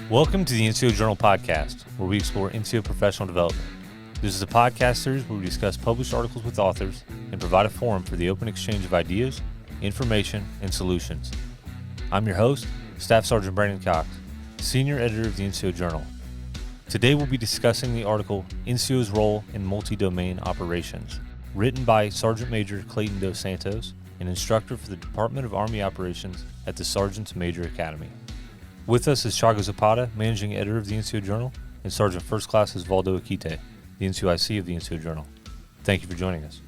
Welcome to the NCO Journal podcast, where we explore NCO professional development. This is a podcast series where we discuss published articles with authors and provide a forum for the open exchange of ideas, information, and solutions. I'm your host, Staff Sergeant Brandon Cox, Senior Editor of the NCO Journal. Today we'll be discussing the article NCO's Role in Multi-Domain Operations, written by Sergeant Major Clayton Dos Santos, an instructor for the Department of Army Operations at the Sergeant's Major Academy. With us is Chago Zapata, Managing Editor of the NCO Journal, and Sergeant First Class Osvaldo Aquite, the NCOIC of the NCO Journal. Thank you for joining us.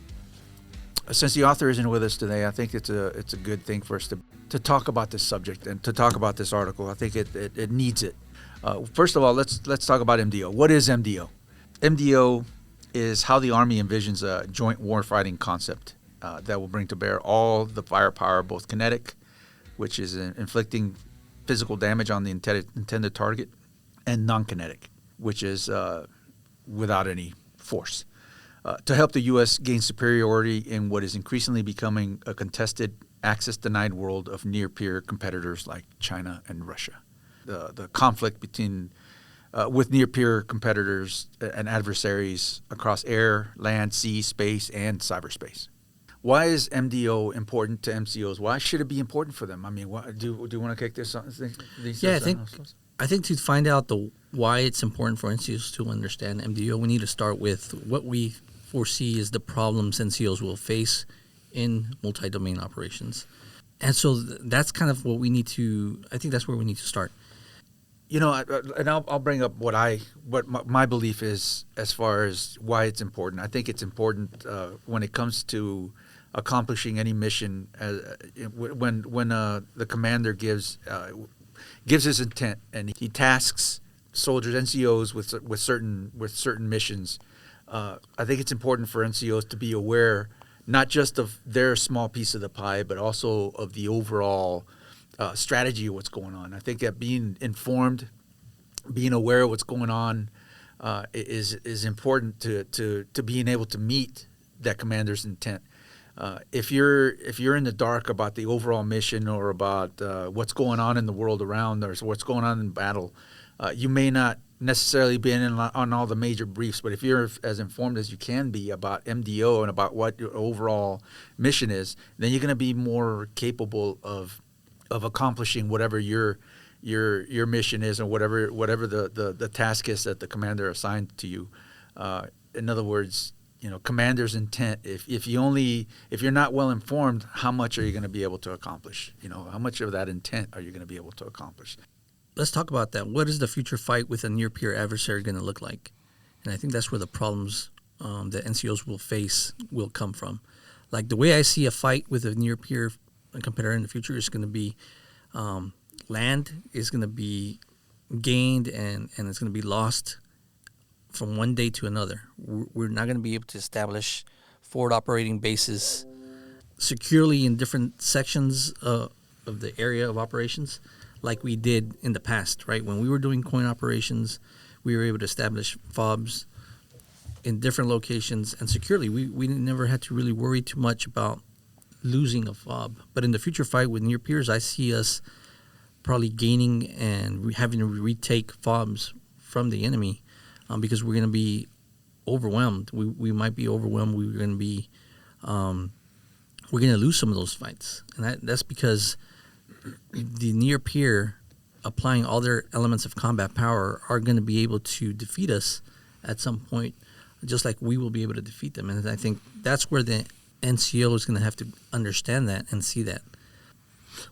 Since the author isn't with us today, I think it's a good thing for us to talk about this subject and to talk about this article. I think it needs it. First of all, let's talk about MDO. What is MDO? MDO is how the Army envisions a joint warfighting concept that will bring to bear all the firepower, both kinetic, which is inflicting physical damage on the intended target, and non-kinetic, which is without any force, to help the U.S. gain superiority in what is increasingly becoming a contested, access-denied world of near-peer competitors like China and Russia. The conflict with near-peer competitors and adversaries across air, land, sea, space, and cyberspace. Why is MDO important to NCOs? Why should it be important for them? I mean, do you want to kick this on? I think to find out why it's important for NCOs to understand MDO, we need to start with what we foresee is the problems NCOs will face in multi-domain operations. And so that's kind of what we need to, I think that's where we need to start. You know, and I'll bring up what my belief is as far as why it's important. I think it's important when it comes to accomplishing any mission. When the commander gives his intent and he tasks soldiers, NCOs, with certain missions. I think it's important for NCOs to be aware not just of their small piece of the pie, but also of the overall strategy of what's going on. I think that being informed, being aware of what's going on, is important to being able to meet that commander's intent. If you're in the dark about the overall mission or about what's going on in the world around or what's going on in battle, you may not necessarily be on all the major briefs. But if you're as informed as you can be about MDO and about what your overall mission is, then you're going to be more capable of accomplishing whatever your mission is or whatever the task is that the commander assigned to you. In other words, you know, commander's intent. If you're not well informed, how much are you going to be able to accomplish? You know, how much of that intent are you going to be able to accomplish? Let's talk about that. What is the future fight with a near-peer adversary going to look like? And I think that's where the problems that NCOs will face will come from. Like the way I see a fight with a near-peer competitor in the future is going to be land is going to be gained and it's going to be lost from one day to another. We're not going to be able to establish forward operating bases securely in different sections of the area of operations like we did in the past, right? When we were doing coin operations, we were able to establish FOBs in different locations and securely. We never had to really worry too much about losing a FOB. But in the future fight with near peers, I see us probably gaining and having to retake FOBs from the enemy because we're going to be overwhelmed. We might be overwhelmed. We're going to lose some of those fights. And that's because the near peer applying all their elements of combat power are going to be able to defeat us at some point, just like we will be able to defeat them. And I think that's where the NCO is going to have to understand that and see that.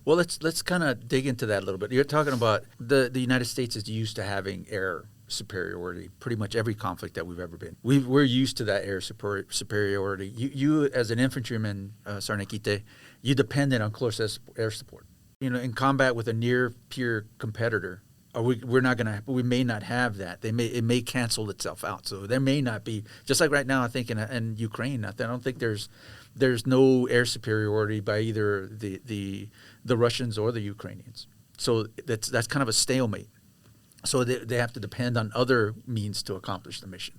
Well, let's kind of dig into that a little bit. You're talking about the United States is used to having air superiority. Pretty much every conflict that we've ever been, we're used to that air superiority. You as an infantryman, Sergeant Aquite, you depended on close air support. You know, in combat with a near-peer competitor, we may not have that. It may cancel itself out. So there may not be, just like right now, I think in Ukraine, I don't think there's no air superiority by either the Russians or the Ukrainians. So that's kind of a stalemate. So they have to depend on other means to accomplish the mission,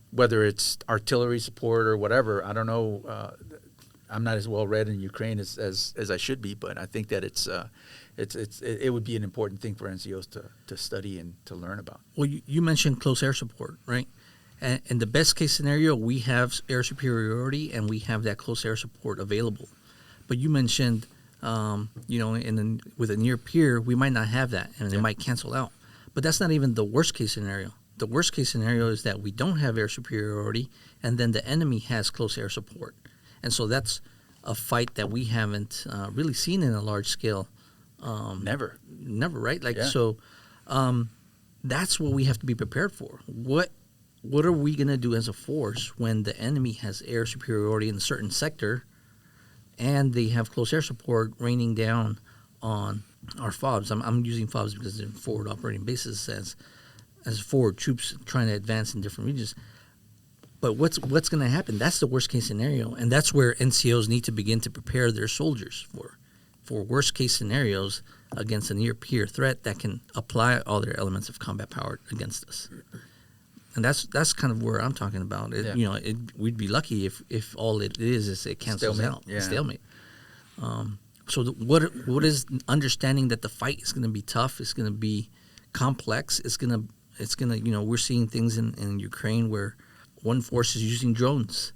whether it's artillery support or whatever. I don't know. I'm not as well read in Ukraine as I should be, but I think that it would be an important thing for NCOs to study and to learn about. Well, you mentioned close air support, right? And in the best case scenario, we have air superiority and we have that close air support available. But you mentioned, with a near peer, we might not have that, and it might cancel out. But that's not even the worst case scenario. The worst case scenario is that we don't have air superiority, and then the enemy has close air support. And so that's a fight that we haven't really seen in a large scale. Never, right? Yeah. So that's what we have to be prepared for. What are we going to do as a force when the enemy has air superiority in a certain sector, and they have close air support raining down on our FOBs? I'm using FOBs because they're forward operating bases as forward troops trying to advance in different regions. But what's going to happen? That's the worst case scenario, and that's where NCOs need to begin to prepare their soldiers for worst case scenarios against a near peer threat that can apply all their elements of combat power against us. And that's kind of where I'm talking about. We'd be lucky if all it is it cancels out. Stalemate. So what is understanding that the fight is going to be tough? It's going to be complex. It's going to we're seeing things in Ukraine where one force is using drones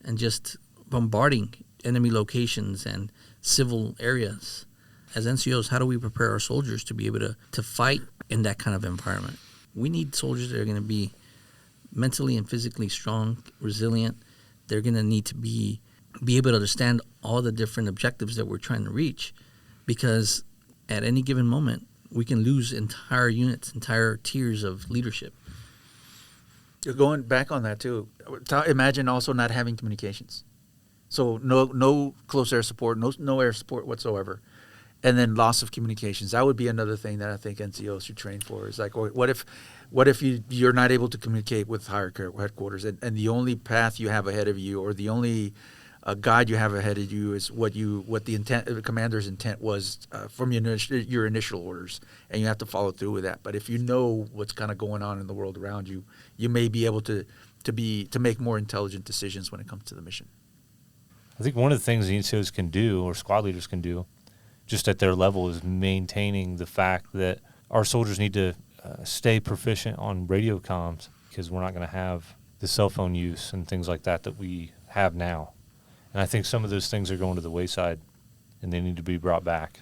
and just bombarding enemy locations and civil areas. As NCOs, how do we prepare our soldiers to be able to fight in that kind of environment? We need soldiers that are going to be mentally and physically strong, resilient. They're going to need to be able to understand all the different objectives that we're trying to reach, because at any given moment, we can lose entire units, entire tiers of leadership. Going back on that too, imagine also not having communications. So no close air support, no air support whatsoever, and then loss of communications. That would be another thing that I think NCOs should train for. Is like, what if you're not able to communicate with higher headquarters, and the only path you have ahead of you, or the only guide you have ahead of you, is what the commander's intent was from your initial orders, and you have to follow through with that. But if you know what's kind of going on in the world around you, you may be able to make more intelligent decisions when it comes to the mission. I think one of the things the NCOs can do, or squad leaders can do, just at their level, is maintaining the fact that our soldiers need to stay proficient on radio comms, because we're not going to have the cell phone use and things like that we have now. And I think some of those things are going to the wayside, and they need to be brought back.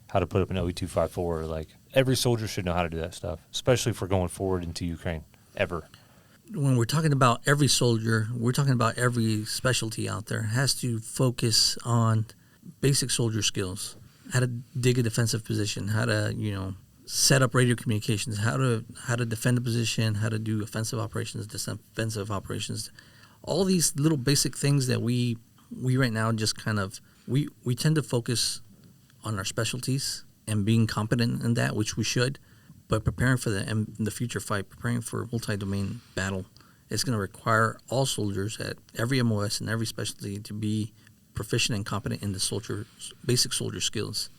How to put up an OE-254. Like, every soldier should know how to do that stuff, especially if we're going forward into Ukraine, ever. When we're talking about every soldier, we're talking about every specialty out there has to focus on basic soldier skills. How to dig a defensive position, how to, set up radio communications, how to defend a position, how to do offensive operations, defensive operations. All these little basic things that we right now just kind of, we tend to focus on our specialties and being competent in that, which we should, but preparing for the future fight, preparing for multi-domain battle, it's going to require all soldiers at every MOS and every specialty to be proficient and competent in the basic soldier skills.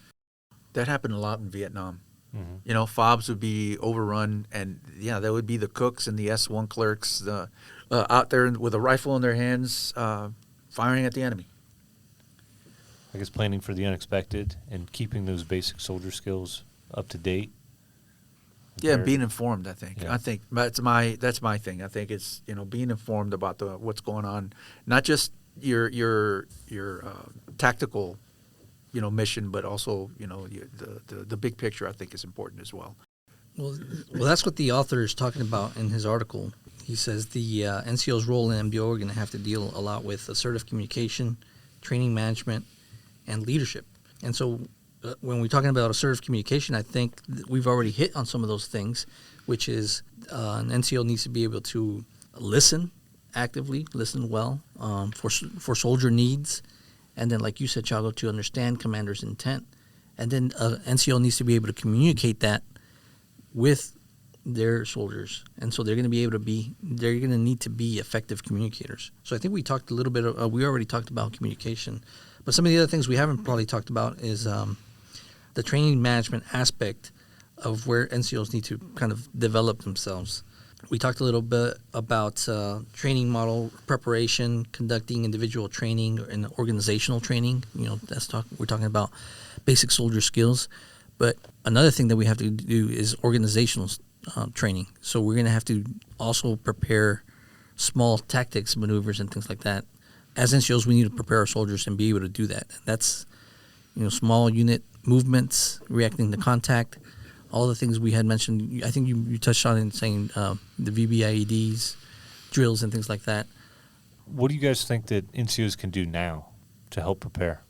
That happened a lot in Vietnam. Mm-hmm. FOBs would be overrun, and there would be the cooks and the S1 clerks out there with a rifle in their hands, firing at the enemy. I guess planning for the unexpected and keeping those basic soldier skills up to date. Yeah, being informed. I think. Yeah. I think that's my thing. I think it's being informed about what's going on, not just your tactical mission, but also the big picture. I think is important as well. Well, that's what the author is talking about in his article. He says the NCO's role in MDO are going to have to deal a lot with assertive communication, training management, and leadership. And so when we're talking about assertive communication, I think we've already hit on some of those things, which is an NCO needs to be able to listen actively, listen well for soldier needs, and then, like you said, Chago, to understand commander's intent. And then NCO needs to be able to communicate that with their soldiers, and so they're going to need to be effective communicators. So I think we talked a little bit. We already talked about communication, but some of the other things we haven't probably talked about is the training management aspect of where NCOs need to kind of develop themselves. We talked a little bit about training model preparation, conducting individual training and organizational training. We're talking about basic soldier skills. But another thing that we have to do is organizational training. So we're going to have to also prepare small tactics, maneuvers, and things like that. As NCOs, we need to prepare our soldiers and be able to do that. And that's, small unit movements, reacting to contact, all the things we had mentioned. I think you touched on in saying the VBIEDs, drills, and things like that. What do you guys think that NCOs can do now to help prepare?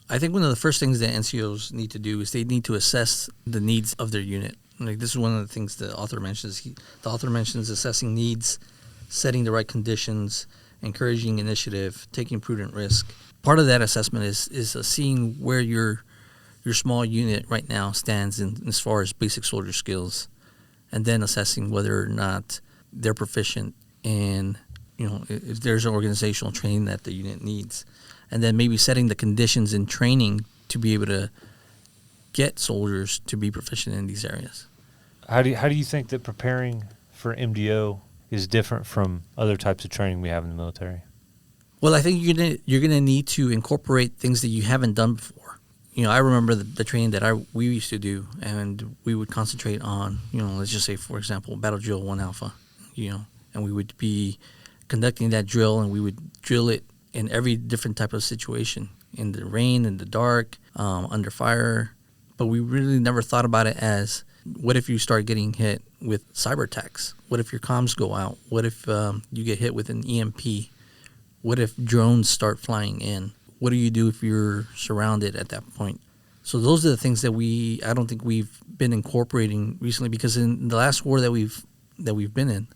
I think one of the first things that NCOs need to do is they need to assess the needs of their unit. Like, this is one of the things the author mentions. The author mentions assessing needs, setting the right conditions, encouraging initiative, taking prudent risk. Part of that assessment is seeing where your small unit right now stands as far as basic soldier skills, and then assessing whether or not they're proficient in, if there's an organizational training that the unit needs. And then maybe setting the conditions in training to be able to get soldiers to be proficient in these areas. How do you think that preparing for MDO is different from other types of training we have in the military? Well, I think you're gonna need to incorporate things that you haven't done before. I remember the training that we used to do, and we would concentrate on, let's just say, for example, Battle Drill 1 Alpha, and we would be conducting that drill, and we would drill it in every different type of situation, in the rain, in the dark, under fire. But we really never thought about it as, what if you start getting hit with cyber attacks? What if your comms go out? What if you get hit with an EMP? What if drones start flying in? What do you do if you're surrounded at that point? So those are the things that I don't think we've been incorporating recently, because in the last war that we've been in,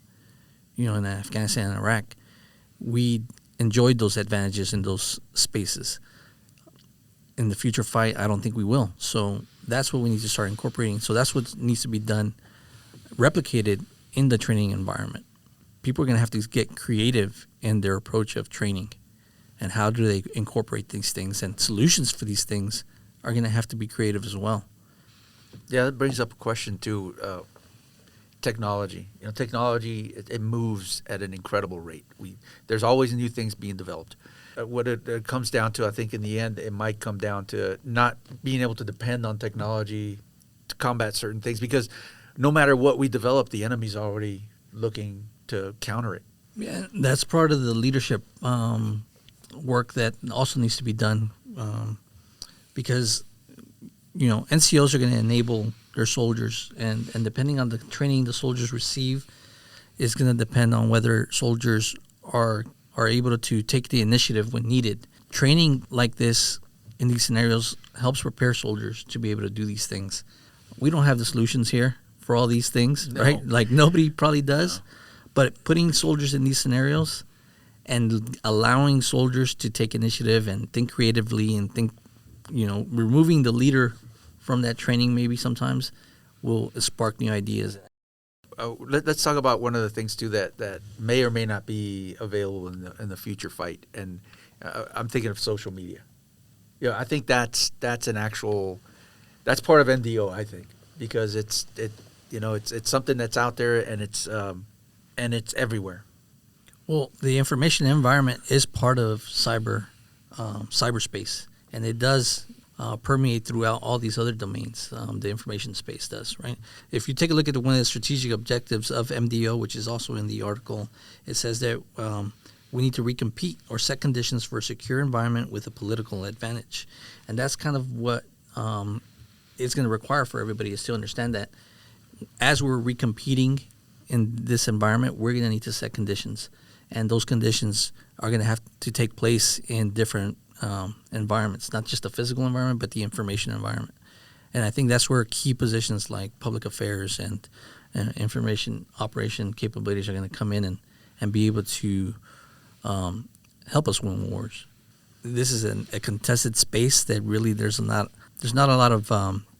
in Afghanistan and Iraq, we enjoyed those advantages in those spaces. In the future fight, I don't think we will. So that's what we need to start incorporating. So that's what needs to be done, replicated in the training environment. People are going to have to get creative in their approach of training, and how do they incorporate these things, and solutions for these things are going to have to be creative as well. Yeah, that brings up a question too. Technology. Technology, it moves at an incredible rate. There's always new things being developed. What it comes down to, I think in the end, it might come down to not being able to depend on technology to combat certain things, because no matter what we develop, the enemy's already looking to counter it. Yeah, that's part of the leadership work that also needs to be done, because NCOs are going to enable their soldiers, and depending on the training the soldiers receive is going to depend on whether soldiers are able to take the initiative when needed. Training like this in these scenarios helps prepare soldiers to be able to do these things. We don't have the solutions here for all these things, right? Like, nobody probably does. No. But putting soldiers in these scenarios and allowing soldiers to take initiative and think creatively and think, removing the leader from that training maybe sometimes will spark new ideas. Let's talk about one of the things too that may or may not be available in the future fight, and I'm thinking of social media. I think that's part of MDO. I think, because it's something that's out there, and it's everywhere. Well, the information environment is part of cyberspace, and it does permeate throughout all these other domains. The information space does, right? If you take a look at one of the strategic objectives of MDO, which is also in the article, it says that we need to recompete or set conditions for a secure environment with a political advantage. And that's kind of what it's going to require for everybody, is to understand that as we're recompeting in this environment, we're going to need to set conditions. And those conditions are going to have to take place in different environments, not just the physical environment, but the information environment. And I think that's where key positions like public affairs and information operation capabilities are going to come in and be able to help us win wars. This is a contested space that really there's not a lot of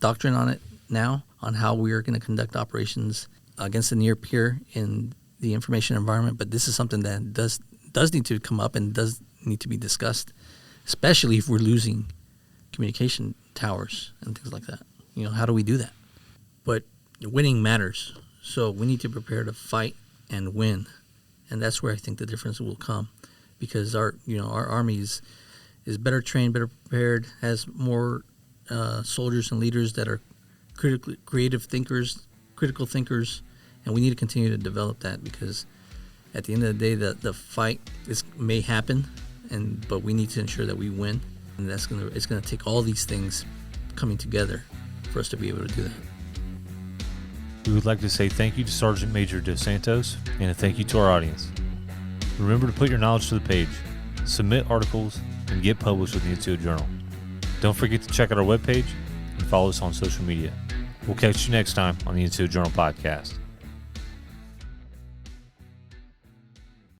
doctrine on it now, on how we are going to conduct operations against the near peer in the information environment. But this is something that does need to come up and does need to be discussed, especially if we're losing communication towers and things like that. How do we do that? But winning matters. So we need to prepare to fight and win, and that's where I think the difference will come, because our Army is better trained, better prepared, has more soldiers and leaders that are creative thinkers, critical thinkers, and we need to continue to develop that, because at the end of the day, the fight may happen, but we need to ensure that we win, and it's gonna take all these things coming together for us to be able to do that. We would like to say thank you to Sergeant Major Dos Santos and a thank you to our audience. Remember to put your knowledge to the page, submit articles, and get published with the NCO Journal. Don't forget to check out our webpage and follow us on social media. We'll catch you next time on the NCO Journal podcast.